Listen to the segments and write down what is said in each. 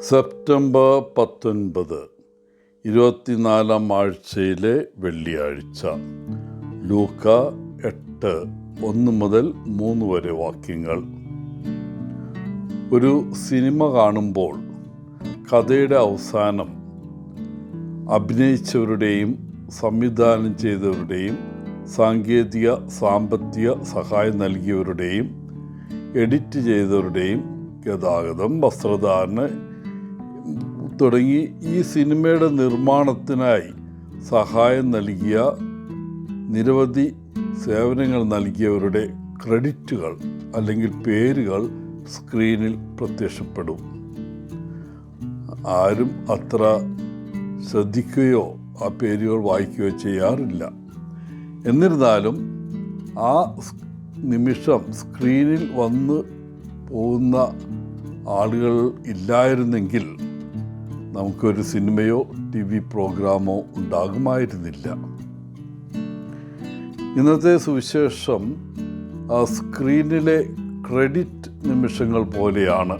September 19, 24-ാം ആഴ്ചയിലെ വെള്ളിയാഴ്ച. ലൂക്ക 8, 1 മുതൽ 3 വരെ വാക്യങ്ങൾ. ഒരു സിനിമ കാണുമ്പോൾ കഥയുടെ അവസാനം അഭിനയിച്ചവരുടെയും സംവിധാനം ചെയ്തവരുടെയും സാങ്കേതിക സാമ്പത്തിക സഹായം നൽകിയവരുടെയും എഡിറ്റ് ചെയ്തവരുടെയും ഗതാഗതം, വസ്ത്രധാരണം തുടങ്ങി ഈ സിനിമയുടെ നിർമ്മാണത്തിനായി സഹായം നൽകിയ നിരവധി സേവനങ്ങൾ നൽകിയവരുടെ ക്രെഡിറ്റുകൾ അല്ലെങ്കിൽ പേരുകൾ സ്ക്രീനിൽ പ്രത്യക്ഷപ്പെടും. ആരും അത്ര ശ്രദ്ധിക്കുകയോ ആ പേരുകൾ വായിക്കുകയോ ചെയ്യാറില്ല. എന്നിരുന്നാലും ആ നിമിഷം സ്ക്രീനിൽ വന്ന് പോകുന്ന ആളുകൾ ഇല്ലായിരുന്നെങ്കിൽ നമുക്കൊരു സിനിമയോ TV പ്രോഗ്രാമോ ഉണ്ടാകുമായിരുന്നില്ല. ഇന്നത്തെ സുവിശേഷം സ്ക്രീനിലെ ക്രെഡിറ്റ് നിമിഷങ്ങൾ പോലെയാണ്.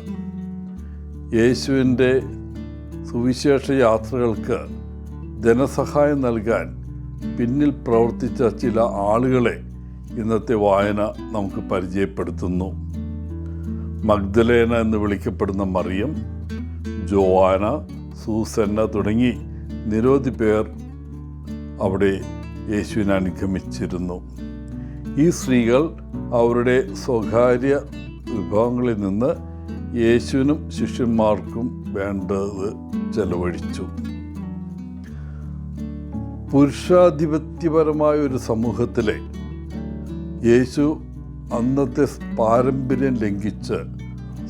യേശുവിൻ്റെ സുവിശേഷ യാത്രകൾക്ക് ധനസഹായം നൽകാൻ പിന്നിൽ പ്രവർത്തിച്ച ചില ആളുകളെ ഇന്നത്തെ വായന നമുക്ക് പരിചയപ്പെടുത്തുന്നു. മഗ്ദലേന എന്ന് വിളിക്കപ്പെടുന്ന മറിയം, ജോവാന, സൂസന്ന തുടങ്ങി നിരവധി പേർ അവിടെ യേശുവിനെ അനുഗമിച്ചിരുന്നു. ഈ സ്ത്രീകൾ അവരുടെ സ്വകാര്യ വിഭവങ്ങളിൽ നിന്ന് യേശുവിനും ശിഷ്യന്മാർക്കും വേണ്ടത് ചെലവഴിച്ചു. പുരുഷാധിപത്യപരമായ ഒരു സമൂഹത്തിലെ യേശു അന്നത്തെ പാരമ്പര്യം ലംഘിച്ച്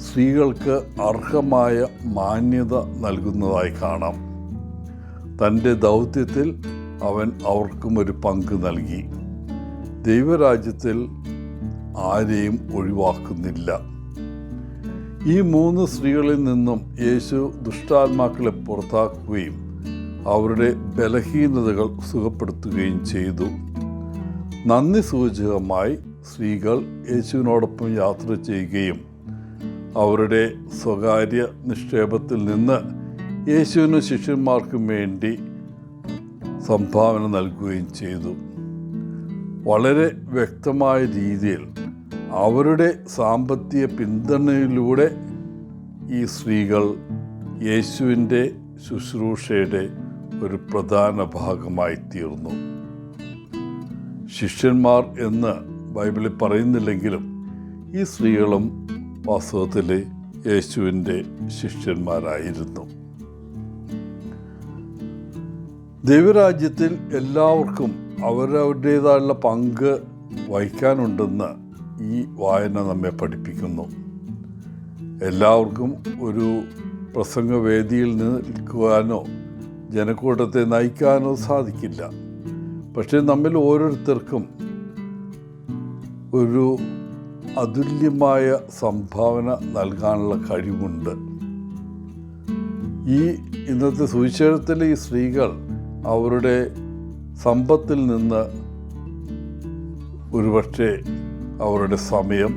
സ്ത്രീകൾക്ക് അർഹമായ മാന്യത നൽകുന്നതായി കാണാം. തൻ്റെ ദൗത്യത്തിൽ അവൻ അവർക്കും ഒരു പങ്ക് നൽകി. ദൈവരാജ്യത്തിൽ ആരെയും ഒഴിവാക്കുന്നില്ല. ഈ 3 സ്ത്രീകളിൽ നിന്നും യേശു ദുഷ്ടാത്മാക്കളെ പുറത്താക്കുകയും അവരുടെ ബലഹീനതകൾ സുഖപ്പെടുത്തുകയും ചെയ്തു. നന്ദി സൂചകമായി സ്ത്രീകൾ യേശുവിനോടൊപ്പം യാത്ര ചെയ്യുകയും അവരുടെ സ്വകാര്യ നിക്ഷേപത്തിൽ നിന്ന് യേശുവിനും ശിഷ്യന്മാർക്കും വേണ്ടി സംഭാവന നൽകുകയും ചെയ്തു. വളരെ വ്യക്തമായ രീതിയിൽ അവരുടെ സാമ്പത്തിക പിന്തുണയിലൂടെ ഈ സ്ത്രീകൾ യേശുവിൻ്റെ ശുശ്രൂഷയുടെ ഒരു പ്രധാന ഭാഗമായി തീർന്നു. ശിഷ്യന്മാർ എന്ന് ബൈബിളിൽ പറയുന്നില്ലെങ്കിലും ഈ സ്ത്രീകളും വാസ്തവത്തിൽ യേശുവിൻ്റെ ശിഷ്യന്മാരായിരുന്നു. ദൈവരാജ്യത്തിൽ എല്ലാവർക്കും അവരവരുടേതായുള്ള പങ്ക് വഹിക്കാനുണ്ടെന്ന് ഈ വായന നമ്മെ പഠിപ്പിക്കുന്നു. എല്ലാവർക്കും ഒരു പ്രസംഗവേദിയിൽ നിൽക്കുവാനോ ജനക്കൂട്ടത്തെ നയിക്കാനോ സാധിക്കില്ല. പക്ഷേ നമ്മിൽ ഓരോരുത്തർക്കും ഒരു അതുല്യമായ സംഭാവന നൽകാനുള്ള കഴിവുണ്ട്. ഈ ഇന്നത്തെ സുവിശേഷത്തിലെ ഈ സ്ത്രീകൾ അവരുടെ സമ്പത്തിൽ നിന്ന് ഒരുപക്ഷെ അവരുടെ സമയം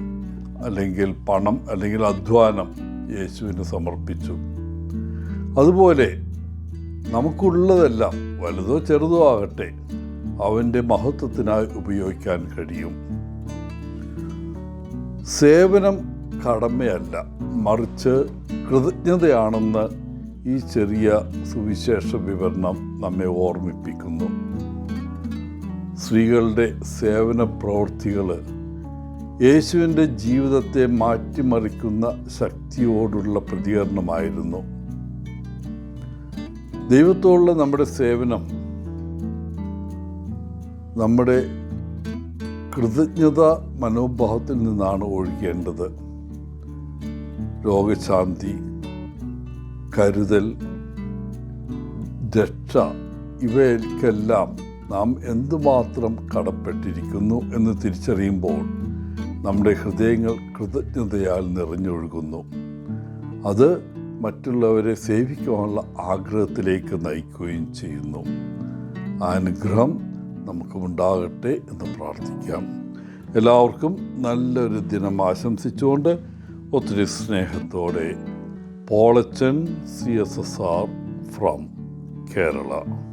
അല്ലെങ്കിൽ പണം അല്ലെങ്കിൽ അധ്വാനം യേശുവിന് സമർപ്പിച്ചു. അതുപോലെ നമുക്കുള്ളതെല്ലാം വലുതോ ചെറുതോ ആകട്ടെ അവൻ്റെ മഹത്വത്തിനായി ഉപയോഗിക്കാൻ കഴിയും. സേവനം കടമയല്ല, മറിച്ച് കൃതജ്ഞതയാണെന്ന് ഈ ചെറിയ സുവിശേഷ വിവരണം നമ്മെ ഓർമ്മിപ്പിക്കുന്നു. സ്ത്രീകളുടെ സേവന പ്രവൃത്തികൾ യേശുവിൻ്റെ ജീവിതത്തെ മാറ്റിമറിക്കുന്ന ശക്തിയോടുള്ള പ്രതികരണമായിരുന്നു. ദൈവത്തോടുള്ള നമ്മുടെ സേവനം നമ്മുടെ കൃതജ്ഞത മനോഭാവത്തിൽ നിന്നാണ് ഒഴുകേണ്ടത്. രോഗശാന്തി, കരുതൽ, രക്ഷ ഇവയ്ക്കെല്ലാം നാം എന്തുമാത്രം കടപ്പെട്ടിരിക്കുന്നു എന്ന് തിരിച്ചറിയുമ്പോൾ നമ്മുടെ ഹൃദയങ്ങൾ കൃതജ്ഞതയാൽ നിറഞ്ഞൊഴുകുന്നു. അത് മറ്റുള്ളവരെ സേവിക്കുവാനുള്ള ആഗ്രഹത്തിലേക്ക് നയിക്കുകയും ചെയ്യുന്നു. ആ അനുഗ്രഹം നമുക്കുമുണ്ടാകട്ടെ എന്ന് പ്രാർത്ഥിക്കാം. എല്ലാവർക്കും നല്ലൊരു ദിനം ആശംസിച്ചുകൊണ്ട് ഒത്തിരി സ്നേഹത്തോടെ പോളച്ചൻ CSSR from Kerala.